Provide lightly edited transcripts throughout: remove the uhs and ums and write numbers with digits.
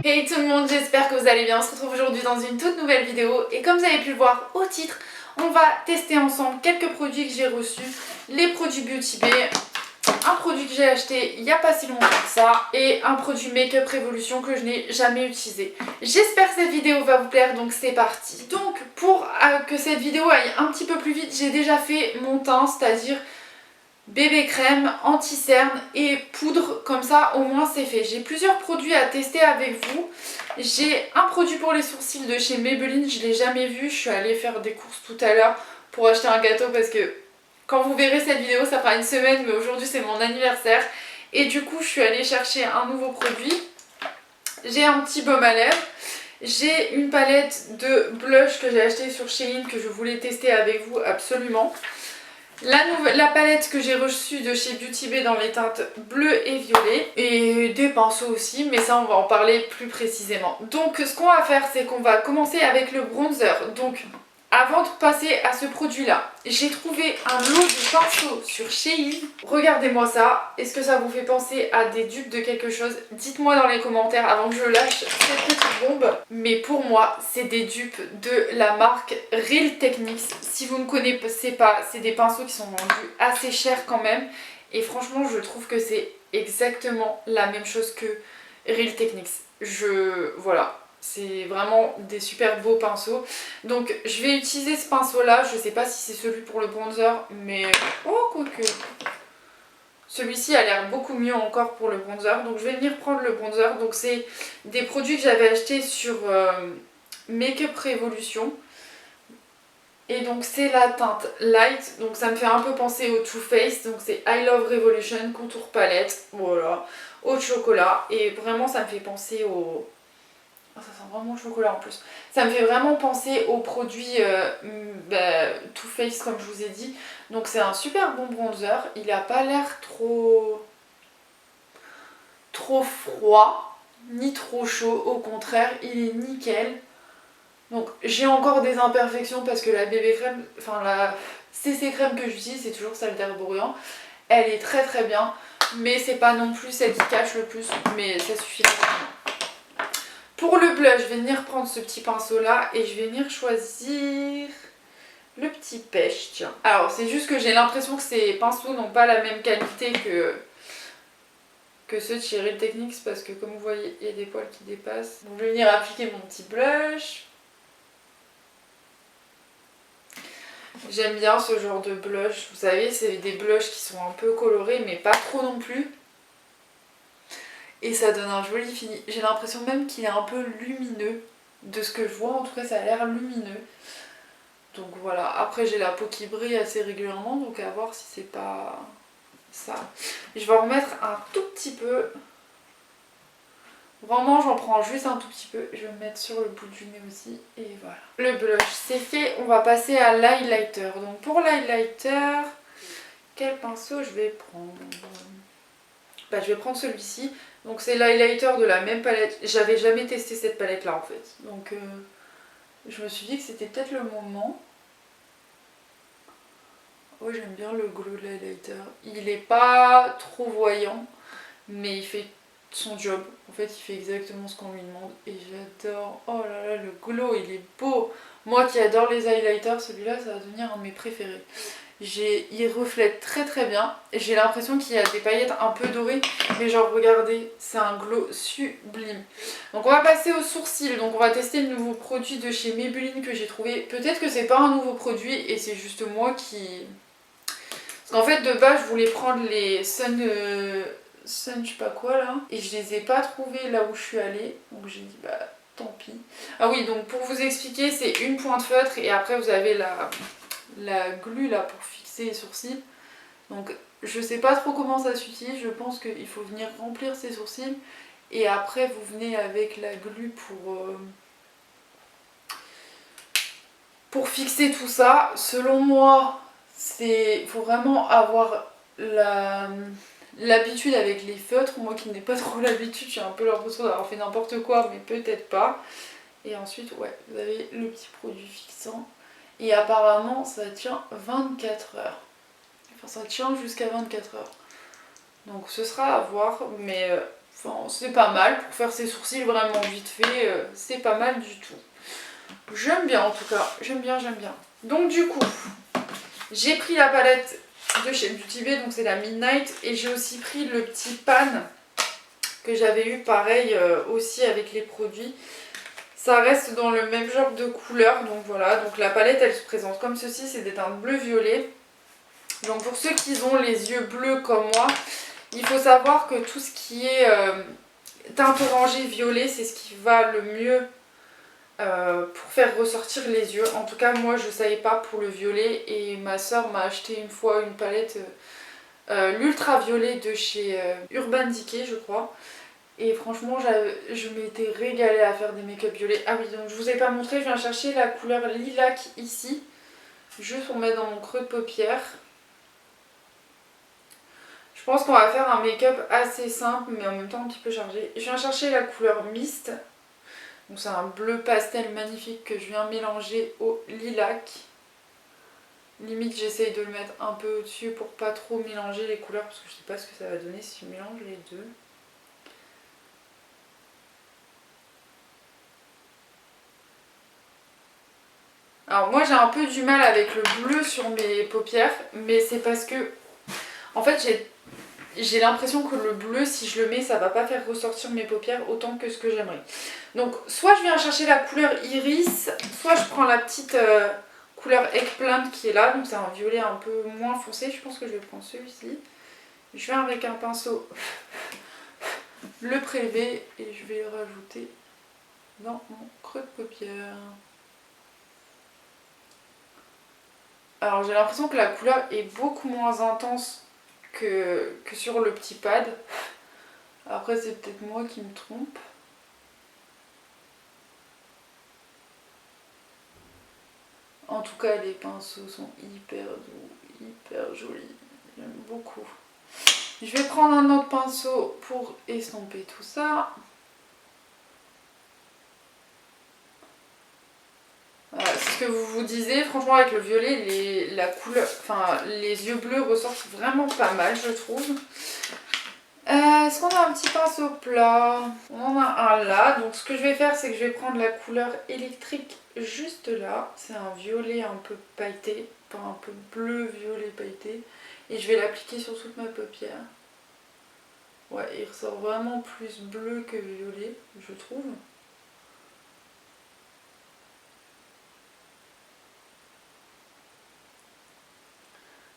Hey tout le monde, j'espère que vous allez bien. On se retrouve aujourd'hui dans une toute nouvelle vidéo et comme vous avez pu le voir au titre, on va tester ensemble quelques produits que j'ai reçus. Les produits Beauty Bay, un produit que j'ai acheté il n'y a pas si longtemps que ça et un produit Make-up Revolution que je n'ai jamais utilisé. J'espère que cette vidéo va vous plaire, donc c'est parti. Donc pour que cette vidéo aille un petit peu plus vite, j'ai déjà fait mon teint, c'est-à-dire bébé crème, anti-cerne et poudre, comme ça au moins c'est fait. J'ai plusieurs produits à tester avec vous. J'ai un produit pour les sourcils de chez Maybelline, je ne l'ai jamais vu, je suis allée faire des courses tout à l'heure pour acheter un gâteau parce que quand vous verrez cette vidéo ça fera une semaine, mais aujourd'hui c'est mon anniversaire et du coup je suis allée chercher un nouveau produit. J'ai un petit baume à lèvres. J'ai une palette de blush que j'ai acheté sur Shein que je voulais tester avec vous absolument. La palette que j'ai reçue de chez Beauty Bay dans les teintes bleu et violet. Et des pinceaux aussi, mais ça on va en parler plus précisément. Donc ce qu'on va faire, c'est qu'on va commencer avec le bronzer. Donc avant de passer à ce produit là, j'ai trouvé un lot de pinceaux sur Shein. Regardez-moi ça, est-ce que ça vous fait penser à des dupes de quelque chose? Dites-moi dans les commentaires avant que je lâche cette petite bombe. Mais pour moi, c'est des dupes de la marque Real Techniques. Si vous ne connaissez pas, c'est des pinceaux qui sont vendus assez cher quand même. Et franchement, je trouve que c'est exactement la même chose que Real Techniques. Voilà. C'est vraiment des super beaux pinceaux. Donc je vais utiliser ce pinceau là. Je sais pas si c'est celui pour le bronzer, mais oh quoique. Celui-ci a l'air beaucoup mieux encore pour le bronzer. Donc je vais venir prendre le bronzer. Donc c'est des produits que j'avais achetés sur Make-up Revolution. Et donc c'est la teinte light. Donc ça me fait un peu penser au Too Faced. Donc c'est I Love Revolution contour palette. Voilà. Au chocolat. Et vraiment ça me fait penser au... Oh, ça sent vraiment le chocolat en plus. Ça me fait vraiment penser aux produits Too Faced comme je vous ai dit. Donc c'est un super bon bronzer. Il n'a pas l'air trop froid ni trop chaud. Au contraire, il est nickel. Donc j'ai encore des imperfections parce que la bébé crème, enfin la CC crème que j'utilise, c'est toujours celle d'Herborian. Elle est très très bien. Mais c'est pas non plus celle qui cache le plus. Mais ça suffit largement. Pour le blush, je vais venir prendre ce petit pinceau là et je vais venir choisir le petit pêche. Tiens. Alors c'est juste que j'ai l'impression que ces pinceaux n'ont pas la même qualité que ceux de chez Real Techniques parce que comme vous voyez il y a des poils qui dépassent. Donc je vais venir appliquer mon petit blush. J'aime bien ce genre de blush. Vous savez, c'est des blushs qui sont un peu colorés mais pas trop non plus. Et ça donne un joli fini. J'ai l'impression même qu'il est un peu lumineux. De ce que je vois, en tout cas, ça a l'air lumineux. Donc voilà. Après, j'ai la peau qui brille assez régulièrement. Donc à voir si c'est pas ça. Je vais en remettre un tout petit peu. Vraiment, j'en prends juste un tout petit peu. Je vais me mettre sur le bout du nez aussi. Et voilà. Le blush, c'est fait. On va passer à l'highlighter. Donc pour l'highlighter, quel pinceau je vais prendre? Je vais prendre celui-ci. Donc c'est l'highlighter de la même palette. J'avais jamais testé cette palette là en fait. Donc je me suis dit que c'était peut-être le moment. Oh, j'aime bien le glow de l'highlighter. Il est pas trop voyant, mais il fait son job. En fait, il fait exactement ce qu'on lui demande. Et j'adore. Oh là là, le glow, il est beau. Moi qui adore les highlighters, celui-là, ça va devenir un de mes préférés. Il reflète très très bien. J'ai l'impression qu'il y a des paillettes un peu dorées. Mais genre regardez, c'est un glow sublime. Donc on va passer aux sourcils. Donc on va tester le nouveau produit de chez Maybelline que j'ai trouvé. Peut-être que c'est pas un nouveau produit et c'est juste moi qui... Parce qu'en fait de base je voulais prendre les Sun je sais pas quoi là. Et je les ai pas trouvés là où je suis allée. Donc j'ai dit bah tant pis. Ah oui, donc pour vous expliquer, c'est une pointe feutre et après vous avez la glu là pour fixer les sourcils. Donc je sais pas trop comment ça s'utilise, je pense qu'il faut venir remplir ses sourcils et après vous venez avec la glu pour fixer tout ça. Selon moi, il faut vraiment avoir l'habitude avec les feutres. Moi qui n'ai pas trop l'habitude, j'ai un peu l'impression d'avoir fait n'importe quoi, mais peut-être pas. Et ensuite, ouais, vous avez le petit produit fixant. Et apparemment, ça tient 24 heures. Enfin, ça tient jusqu'à 24 heures. Donc ce sera à voir, mais Enfin, c'est pas mal pour faire ses sourcils vraiment vite fait, c'est pas mal du tout. J'aime bien en tout cas, j'aime bien. Donc du coup, j'ai pris la palette de chez Beauty Bay, donc c'est la Midnight, et j'ai aussi pris le petit pan que j'avais eu pareil aussi avec les produits. Ça reste dans le même genre de couleur, donc voilà. Donc la palette elle se présente comme ceci, c'est des teintes bleu-violet. Donc pour ceux qui ont les yeux bleus comme moi, il faut savoir que tout ce qui est teinte orangée violet, c'est ce qui va le mieux pour faire ressortir les yeux. En tout cas moi je savais pas pour le violet et ma soeur m'a acheté une fois une palette l'ultra violet de chez Urban Decay je crois. Et franchement je m'étais régalée à faire des make-up violets. Ah oui, donc je vous ai pas montré, je viens chercher la couleur lilac ici, juste pour mettre dans mon creux de paupière. Je pense qu'on va faire un make-up assez simple mais en même temps un petit peu chargé. Je viens chercher la couleur Mist. Donc c'est un bleu pastel magnifique que je viens mélanger au lilac. Limite j'essaye de le mettre un peu au-dessus pour pas trop mélanger les couleurs parce que je sais pas ce que ça va donner si je mélange les deux. Alors moi j'ai un peu du mal avec le bleu sur mes paupières, mais c'est parce que en fait j'ai l'impression que le bleu, si je le mets, ça va pas faire ressortir mes paupières autant que ce que j'aimerais. Donc soit je viens chercher la couleur iris, soit je prends la petite couleur eggplant qui est là. Donc c'est un violet un peu moins foncé, je pense que je vais prendre celui-ci. Je viens avec un pinceau le prélever et je vais le rajouter dans mon creux de paupière. Alors j'ai l'impression que la couleur est beaucoup moins intense que sur le petit pad. Après c'est peut-être moi qui me trompe. En tout cas les pinceaux sont hyper doux, hyper jolis. J'aime beaucoup. Je vais prendre un autre pinceau pour estomper tout ça. Voilà, c'est ce que vous vous disiez, franchement avec le violet, la couleur, enfin les yeux bleus ressortent vraiment pas mal je trouve. Est-ce qu'on a un petit pinceau plat? On en a un là, donc ce que je vais faire c'est que je vais prendre la couleur électrique juste là. C'est un violet un peu pailleté, enfin un peu bleu violet pailleté. Et je vais l'appliquer sur toute ma paupière. Ouais, il ressort vraiment plus bleu que violet, je trouve.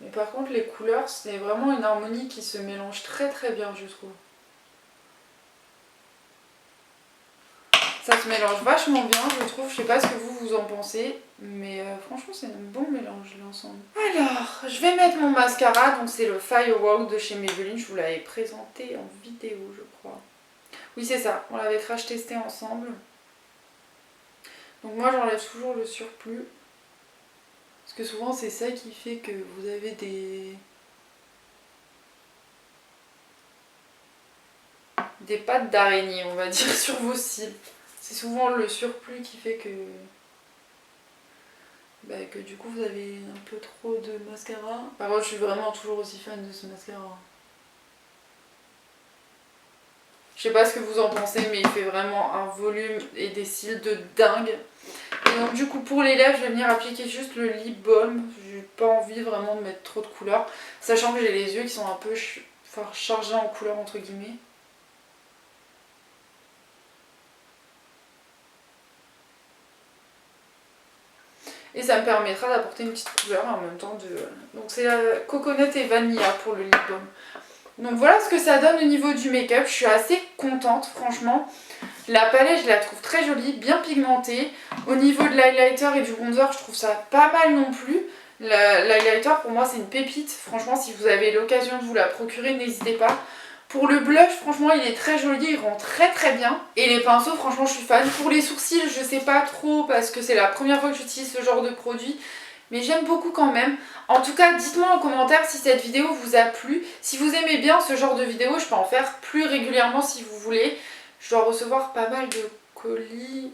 Mais par contre les couleurs, c'est vraiment une harmonie qui se mélange très très bien je trouve. Ça se mélange vachement bien je trouve, je sais pas ce que vous en pensez, mais franchement c'est un bon mélange l'ensemble. Alors, je vais mettre mon mascara, donc c'est le Firewalk de chez Maybelline, je vous l'avais présenté en vidéo je crois. Oui c'est ça, on l'avait crash testé ensemble. Donc moi j'enlève toujours le surplus. Parce que souvent c'est ça qui fait que vous avez des pattes d'araignée on va dire sur vos cils. C'est souvent le surplus qui fait que du coup vous avez un peu trop de mascara. Par contre je suis vraiment toujours aussi fan de ce mascara. Je sais pas ce que vous en pensez mais il fait vraiment un volume et des cils de dingue. Et donc du coup pour les lèvres je vais venir appliquer juste le lip balm. J'ai pas envie vraiment de mettre trop de couleurs. Sachant que j'ai les yeux qui sont un peu chargés en couleurs entre guillemets. Et ça me permettra d'apporter une petite couleur en même temps de... Donc c'est la coconut et vanilla pour le lip balm. Donc voilà ce que ça donne au niveau du make-up. Je suis assez contente franchement. La palette je la trouve très jolie, bien pigmentée. Au niveau de l'highlighter et du bronzer je trouve ça pas mal non plus. L'highlighter pour moi c'est une pépite. Franchement si vous avez l'occasion de vous la procurer n'hésitez pas. Pour le blush franchement il est très joli, il rend très très bien. Et les pinceaux franchement je suis fan. Pour les sourcils je sais pas trop parce que c'est la première fois que j'utilise ce genre de produit. Mais j'aime beaucoup quand même. En tout cas dites-moi en commentaire si cette vidéo vous a plu. Si vous aimez bien ce genre de vidéo je peux en faire plus régulièrement si vous voulez. Je dois recevoir pas mal de colis.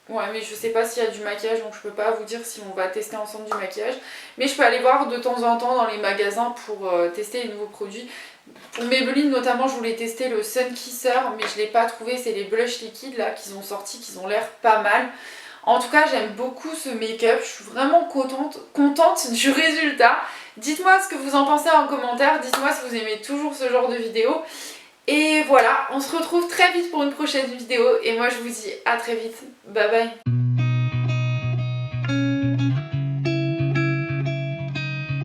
Ouais, mais je sais pas s'il y a du maquillage, donc je peux pas vous dire si on va tester ensemble du maquillage. Mais je peux aller voir de temps en temps dans les magasins pour tester les nouveaux produits. Pour Maybelline notamment, je voulais tester le Sun Kisser, mais je l'ai pas trouvé. C'est les blushs liquides là qu'ils ont sortis, qui ont l'air pas mal. En tout cas, j'aime beaucoup ce make-up. Je suis vraiment contente du résultat. Dites-moi ce que vous en pensez en commentaire. Dites-moi si vous aimez toujours ce genre de vidéo. Et voilà, on se retrouve très vite pour une prochaine vidéo. Et moi, je vous dis à très vite. Bye bye.